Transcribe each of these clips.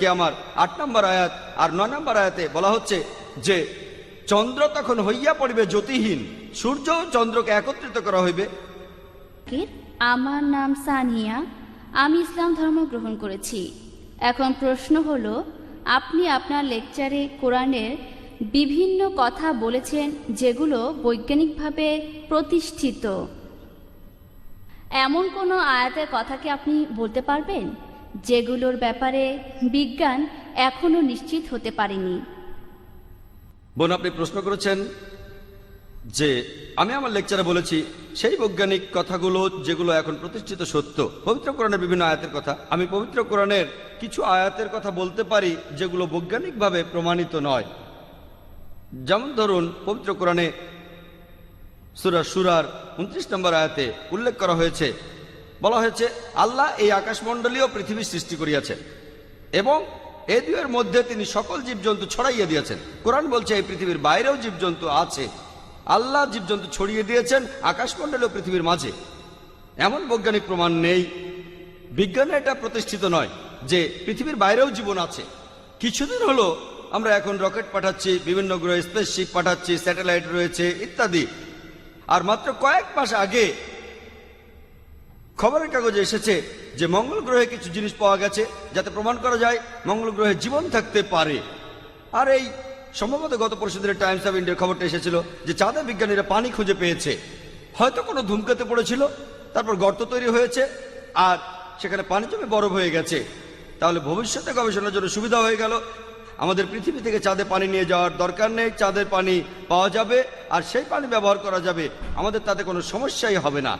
কিয়ামার ৮ নম্বর আয়াত আর ৯ নম্বর আয়াতে বলা হচ্ছে যে চন্দ্র তখন হইয়া পড়িবে জ্যোতিহীন, সূর্য ও চন্দ্রকে একত্রিত করা হইবে। আমার নাম সানিয়া, আমি ইসলাম ধর্ম গ্রহণ করেছি। এখন প্রশ্ন হলো, আপনি আপনার লেকচারে কোরআনের বিভিন্ন কথা বলেছেন যেগুলো বৈজ্ঞানিকভাবে প্রতিষ্ঠিত। এমন কোনো আয়াতের কথা কি আপনি বলতে পারবেন যেগুলোর ব্যাপারে বিজ্ঞান এখনো নিশ্চিত হতে পারেনি? বোন, আপনি প্রশ্ন করেছেন যে আমি আমার লেকচারে বলেছি সেই বৈজ্ঞানিক কথাগুলো যেগুলো এখন প্রতিষ্ঠিত সত্য। পবিত্র কোরআনের বিভিন্ন আয়াতের কথা, আমি পবিত্র কোরআনের কিছু আয়াতের কথা বলতে পারি যেগুলো বৈজ্ঞানিকভাবে প্রমাণিত নয়। যেমন ধরুন, পবিত্র কোরআনে সূরা শুরার 29 নম্বর আয়াতে উল্লেখ করা হয়েছে, বলা হয়েছে আল্লাহ এই আকাশমণ্ডলীয় পৃথিবী সৃষ্টি করিয়াছেন এবং এই দুয়ের মধ্যে তিনি সকল জীবজন্তু ছড়াইয়া দিয়েছেন। কোরআন বলছে এই পৃথিবীর বাইরেও জীবজন্তু আছে, আল্লাহ জীবজন্তু ছড়িয়ে দিয়েছেন আকাশমণ্ডলীয় পৃথিবীর মাঝে। এমন বৈজ্ঞানিক প্রমাণ নেই, বিজ্ঞানে এটা প্রতিষ্ঠিত নয় যে পৃথিবীর বাইরেও জীবন আছে। কিছুদিন হলো আমরা এখন রকেট পাঠাচ্ছি, বিভিন্ন গ্রহে স্পেসশিপ পাঠাচ্ছি, স্যাটেলাইট রয়েছে ইত্যাদি। আর মাত্র কয়েক মাস আগে খবরের কাগজে এসেছে যে মঙ্গল গ্রহে কিছু জিনিস পাওয়া গেছে যাতে প্রমাণ করা যায় মঙ্গল গ্রহে জীবন থাকতে পারে। আর এই সম্ভবত গত পরশুদিনের টাইমস অফ ইন্ডিয়ার খবরটা এসেছিল যে চাঁদে বিজ্ঞানীরা পানি খুঁজে পেয়েছে। হয়তো কোনো ধূমকেতু পড়েছিল, তারপর গর্ত তৈরি হয়েছে আর সেখানে পানি জমে বরফ হয়ে গেছে। তাহলে ভবিষ্যতে গবেষণার জন্য সুবিধা হয়ে গেল। আমাদের পৃথিবী থেকে চাঁদে পানি নিয়ে যাওয়ার দরকার নেই, চাঁদের পানি পাওয়া যাবে আর সেই পানি ব্যবহার করা যাবে, আমাদের তাতে কোনো সমস্যাই হবে না।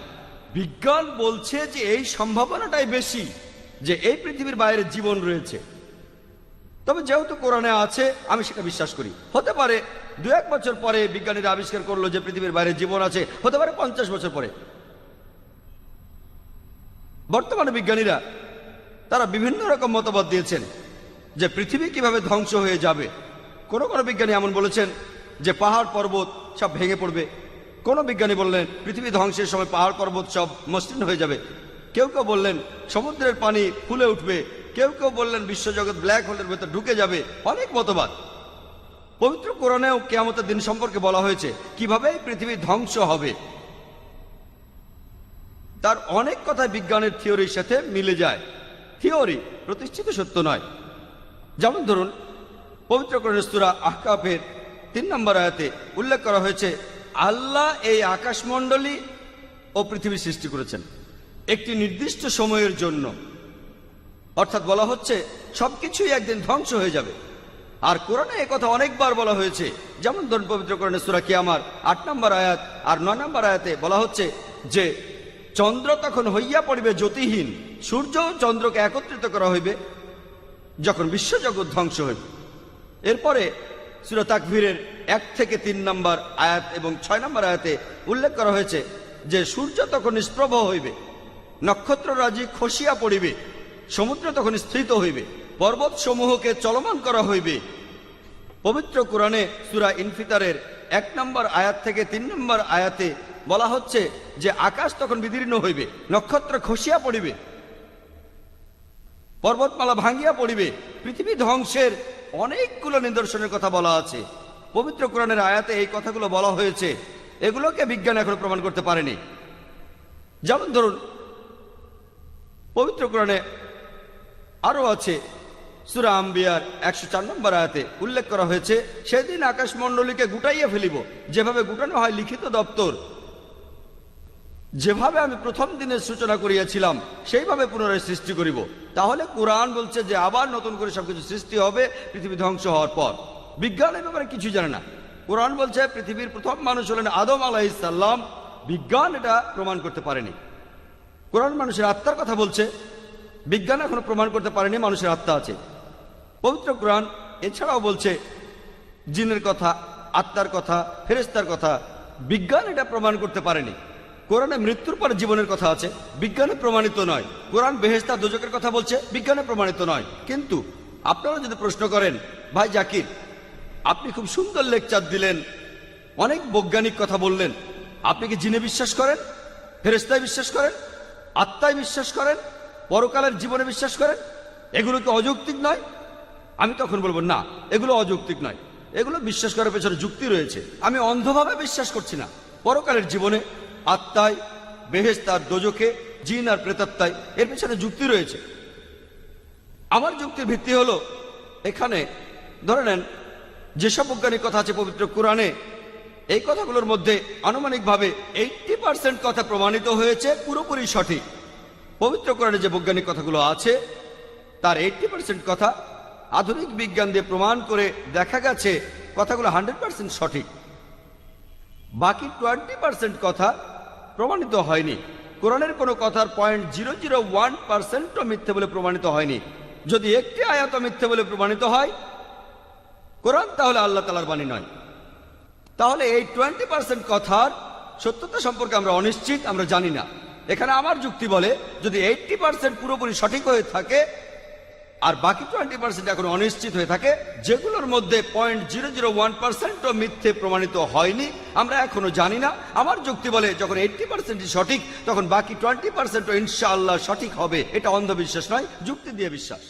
বিজ্ঞান বলছে যে এই সম্ভাবনাটাই বেশি যে এই পৃথিবীর বাইরে জীবন রয়েছে। তবে যেহেতু কোরআনে আছে আমি সেটা বিশ্বাস করি। হতে পারে 2-1 বছর পরে বিজ্ঞানীরা আবিষ্কার করলো যে পৃথিবীর বাইরে জীবন আছে, হতে পারে 50 বছর পরে। বর্তমানে বিজ্ঞানীরা তারা বিভিন্ন রকম মতবাদ দিয়েছেন যে পৃথিবী কিভাবে ধ্বংস হয়ে যাবে। কোনো কোনো বিজ্ঞানী এমন বলেছেন যে পাহাড় পর্বত সব ভেঙে পড়বে। কোনো বিজ্ঞানী বললেন পৃথিবী ধ্বংসের সময় পাহাড় পর্বত সব মসৃণ হয়ে যাবে। কেউ কেউ বললেন সমুদ্রের পানি ফুলে উঠবে। কেউ কেউ বললেন বিশ্বজগৎ ব্ল্যাক হোলের ভেতর ঢুকে যাবে। অনেক মতবাদ। পবিত্র কোরআনেও কিয়ামতের দিন সম্পর্কে বলা হয়েছে কিভাবে পৃথিবী ধ্বংস হবে। তার অনেক কথা বিজ্ঞানের থিওরির সাথে মিলে যায়। থিওরি প্রতিষ্ঠিত সত্য নয়। যেমন ধরুন, পবিত্র কোরআনের সূরা আহকাফের 3 নম্বর আয়াতে উল্লেখ করা হয়েছে আল্লাহ এই আকাশমণ্ডলী ও পৃথিবী সৃষ্টি করেছেন একটি নির্দিষ্ট সময়ের জন্য। অর্থাৎ বলা হচ্ছে সবকিছুই একদিন ধ্বংস হয়ে যাবে। আর কোরআনে একথা অনেকবার বলা হয়েছে। যেমন ধরুন, পবিত্র কোরআনের সূরা কিয়ামার 8 নম্বর আয়াত আর 9 নম্বর আয়াতে বলা হচ্ছে যে চন্দ্র তখন হইয়া পড়িবে জ্যোতিহীন, সূর্য ও চন্দ্রকে একত্রিত করা হইবে যখন বিশ্বজগৎ ধ্বংস হইবে। এরপরে সূরা তাকবীরের 1 থেকে 3 নম্বর আয়াত এবং 6 নম্বর আয়াতে উল্লেখ করা হয়েছে যে সূর্য তখন নিষ্প্রভ হইবে, নক্ষত্ররাজি খসিয়া পড়িবে, সমুদ্র তখন স্থিত হইবে, পর্বত সমূহকে চলমান করা হইবে। পবিত্র কোরআনে সূরা ইনফিতারের 1 নম্বর আয়াত থেকে 3 নম্বর আয়াতে বলা হচ্ছে যে আকাশ তখন বিদীর্ণ হইবে, নক্ষত্র খসিয়া পড়িবে, পর্বতমালা ভাঙ্গিয়া পড়িবে। পৃথিবী ধ্বংসের অনেকগুলো নিদর্শনের কথা বলা আছে। পবিত্র কোরআনের আয়াতে এই কথাগুলো বলা হয়েছে, এগুলোকে বিজ্ঞান এখনো প্রমাণ করতে পারেনি। যেমন ধরুন, পবিত্র কোরআনে আরো আছে সূরা আম্বিয়ার 104 নম্বর আয়াতে উল্লেখ করা হয়েছে সেদিন আকাশমণ্ডলীকে গুটাইয়া ফেলিব, যেভাবে গুটানো হয় লিখিত দপ্তর। যেভাবে আমি প্রথম দিনের সূচনা করিয়াছিলাম সেইভাবে পুনরায় সৃষ্টি করিব। তাহলে কোরআন বলছে যে আবার নতুন করে সবকিছু সৃষ্টি হবে পৃথিবী ধ্বংস হওয়ার পর। বিজ্ঞান এর ব্যাপারে কিছু জানে না। কোরআন বলছে পৃথিবীর প্রথম মানুষ হলেন আদম আলাইহিস সালাম। বিজ্ঞান এটা প্রমাণ করতে পারেনি। কোরআন মানুষের আত্মার কথা বলছে, বিজ্ঞান এখনো প্রমাণ করতে পারেনি মানুষের আত্মা আছে। পবিত্র কোরআন এছাড়াও বলছে জিনের কথা, আত্মার কথা, ফেরেশতার কথা। বিজ্ঞান এটা প্রমাণ করতে পারেনি। কোরআনে মৃত্যুর পরে জীবনের কথা আছে, বিজ্ঞানে প্রমাণিত নয়। কোরআন বেহেশত আর দোজখের কথা বলছে, বিজ্ঞানে প্রমাণিত নয়। কিন্তু আপনারা যদি প্রশ্ন করেন, ভাই জাকির আপনি খুব সুন্দর লেকচার দিলেন, অনেক বৈজ্ঞানিক কথা বললেন, আপনি কি জিনে বিশ্বাস করেন, ফেরেশতায় বিশ্বাস করেন, আত্মায় বিশ্বাস করেন, পরকালের জীবনে বিশ্বাস করেন? এগুলো কি অযৌক্তিক নয়? আমি তখন বলবো না, এগুলো অযৌক্তিক নয়, এগুলো বিশ্বাস করার পেছনে যুক্তি রয়েছে। আমি অন্ধভাবে বিশ্বাস করছি না। পরকালের জীবনে আত্মায়, বেহেশত আর দোজখে, জিন আর প্রেতাত্মায়, এর পেছনে যুক্তি রয়েছে। আমার যুক্তির ভিত্তি হলো, এখানে ধরে নেন যেসব বৈজ্ঞানিক কথা আছে পবিত্র কোরআনে, এই কথাগুলোর মধ্যে আনুমানিকভাবে 80% কথা প্রমাণিত হয়েছে পুরোপুরি সঠিক। পবিত্র কোরআনে যে বৈজ্ঞানিক কথাগুলো আছে তার 80% কথা আধুনিক বিজ্ঞান দিয়ে প্রমাণ করে দেখা গেছে কথাগুলো 100% সঠিক। বাকি 20% কথা প্রমাণিত হয়নি। কোরআনের কোনো কথার 0.001% মিথ্যে বলে প্রমাণিত হয়নি। যদি একটি আয়াত মিথ্যে বলে প্রমাণিত হয় কোরআন, তাহলে আল্লাহ তাআলার বাণী নয়। তাহলে এই 20% কথার সত্যতা সম্পর্কে আমরা অনিশ্চিত, আমরা জানি না। এখানে আমার যুক্তি বলে, যদি 80% পুরোপুরি সঠিক হয়ে থাকে আর বাকি 20% এখন অনিশ্চিত হয়ে থাকে, যেগুলোর মধ্যে 0.001% মিথ্যে প্রমাণিত হয়নি, আমরা এখনো জানি না। আমার যুক্তি বলে, যখন 80% সঠিক তখন বাকি 20% ইনশাআল্লাহ সঠিক হবে। এটা অন্ধবিশ্বাস নয়, যুক্তি দিয়ে বিশ্বাস।